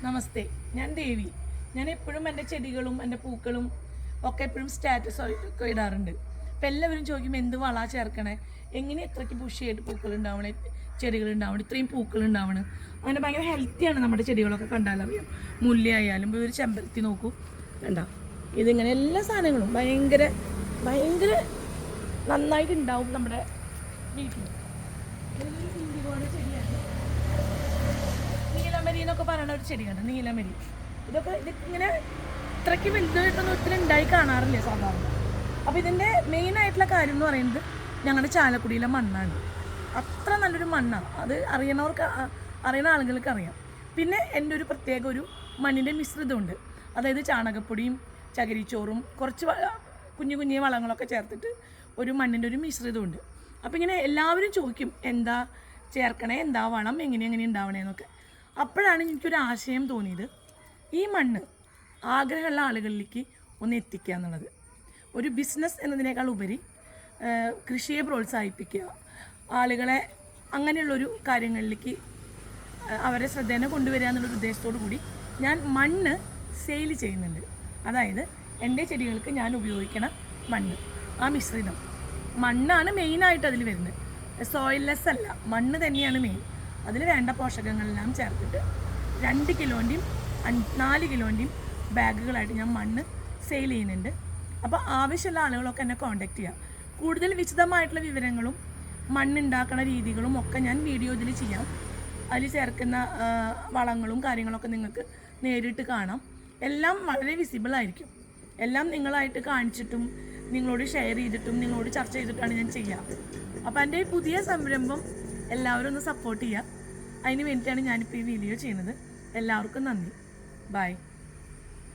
നമസ്തേ, ഞാൻ ദേവി. ഞാൻ എപ്പോഴും എൻ്റെ ചെടികളും എൻ്റെ പൂക്കളും ഒക്കെ എപ്പോഴും സ്റ്റാറ്റസ് ഒക്കെ ഇടാറുണ്ട്. അപ്പം എല്ലാവരും ചോദിക്കും എന്ത് വള ചേർക്കണേ, എങ്ങനെ ഇത്രയ്ക്ക് ബുഷിയായിട്ട് പൂക്കൾ ഉണ്ടാവണേ, ചെടികൾ ഉണ്ടാവണം, ഇത്രയും പൂക്കൾ ഉണ്ടാവണം. അങ്ങനെ ഭയങ്കര ഹെൽത്തിയാണ് നമ്മുടെ ചെടികളൊക്കെ കണ്ടാലറിയാം. മുല്ലയായാലും ഒരു ചെമ്പരത്തി നോക്കൂ, കണ്ട ഇതിങ്ങനെ എല്ലാ സാധനങ്ങളും ഭയങ്കര ഭയങ്കര നന്നായിട്ട് ഉണ്ടാവും നമ്മുടെ വീട്ടിൽ. ഇൻഡിഗോയുടെ ചെടിയാണ്, നീലമരി എന്നൊക്കെ പറയുന്ന ഒരു ചെടിയാണ് നീലമരി. ഇതൊക്കെ ഇങ്ങനെ ഇത്രയ്ക്ക് വലുതായിട്ടൊന്നും ഒത്തിരി ഉണ്ടായി കാണാറില്ല സാധാരണ. അപ്പോൾ ഇതിൻ്റെ മെയിനായിട്ടുള്ള കാര്യം എന്ന് പറയുന്നത് ഞങ്ങളുടെ ചാലക്കുടിയിലെ മണ്ണാണ്. അത്ര നല്ലൊരു മണ്ണാണ്. അത് അറിയുന്ന ആളുകൾക്ക് അറിയാം. പിന്നെ എൻ്റെ ഒരു പ്രത്യേക ഒരു മണ്ണിൻ്റെ മിശ്രിതമുണ്ട്. അതായത് ചാണകപ്പൊടിയും ചകിരിച്ചോറും കുറച്ച് കുഞ്ഞു കുഞ്ഞു വളങ്ങളൊക്കെ ചേർത്തിട്ട് ഒരു മണ്ണിൻ്റെ ഒരു മിശ്രിതമുണ്ട്. അപ്പോൾ ഇങ്ങനെ എല്ലാവരും ചോദിക്കും എന്താ ചേർക്കണേ, എന്താ വളം, എങ്ങനെ ഉണ്ടാവണേന്നൊക്കെ. അപ്പോഴാണ് എനിക്കൊരു ആശയം തോന്നിയത്, ഈ മണ്ണ് ആഗ്രഹമുള്ള ആളുകളിലേക്ക് ഒന്ന് എത്തിക്കുക എന്നുള്ളത്. ഒരു ബിസിനസ് എന്നതിനേക്കാൾ ഉപരി കൃഷിയെ പ്രോത്സാഹിപ്പിക്കുക, ആളുകളെ അങ്ങനെയുള്ളൊരു കാര്യങ്ങളിലേക്ക് അവരെ ശ്രദ്ധേനെ കൊണ്ടുവരിക എന്നുള്ളൊരു ഉദ്ദേശത്തോടു കൂടി ഞാൻ മണ്ണ് സെയിൽ ചെയ്യുന്നുണ്ട്. അതായത് എൻ്റെ ചെടികൾക്ക് ഞാൻ ഉപയോഗിക്കണ മണ്ണ്, ആ മിശ്രിതം മണ്ണാണ് മെയിനായിട്ട് അതിൽ വരുന്നത്. സോയിൽലെസ് അല്ല, മണ്ണ് തന്നെയാണ് മെയിൻ. അതിൽ വേണ്ട പോഷകങ്ങളെല്ലാം ചേർത്തിട്ട് 2 കിലോൻ്റെയും 4 കിലോൻ്റെയും ബാഗുകളായിട്ട് ഞാൻ മണ്ണ് സെയിൽ ചെയ്യുന്നുണ്ട്. അപ്പോൾ ആവശ്യമുള്ള ആളുകളൊക്കെ എന്നെ കോൺടാക്റ്റ് ചെയ്യാം. കൂടുതൽ വിശദമായിട്ടുള്ള വിവരങ്ങളും മണ്ണുണ്ടാക്കുന്ന രീതികളും ഒക്കെ ഞാൻ വീഡിയോ ഇതിൽ ചെയ്യാം. അതിൽ ചേർക്കുന്ന വളങ്ങളും കാര്യങ്ങളൊക്കെ നിങ്ങൾക്ക് നേരിട്ട് കാണാം. എല്ലാം വളരെ വിസിബിളായിരിക്കും. എല്ലാം നിങ്ങളായിട്ട് കാണിച്ചിട്ടും നിങ്ങളോട് ഷെയർ ചെയ്തിട്ടും നിങ്ങളോട് ചർച്ച ചെയ്തിട്ടാണ് ഞാൻ ചെയ്യുക. അപ്പോൾ എൻ്റെ ഈ പുതിയ സംരംഭം എല്ലാവരും ഒന്ന് സപ്പോർട്ട് ചെയ്യുക. അതിന് വേണ്ടിയിട്ടാണ് ഞാനിപ്പോൾ ഈ വീഡിയോ ചെയ്യുന്നത്. എല്ലാവർക്കും നന്ദി. ബൈ.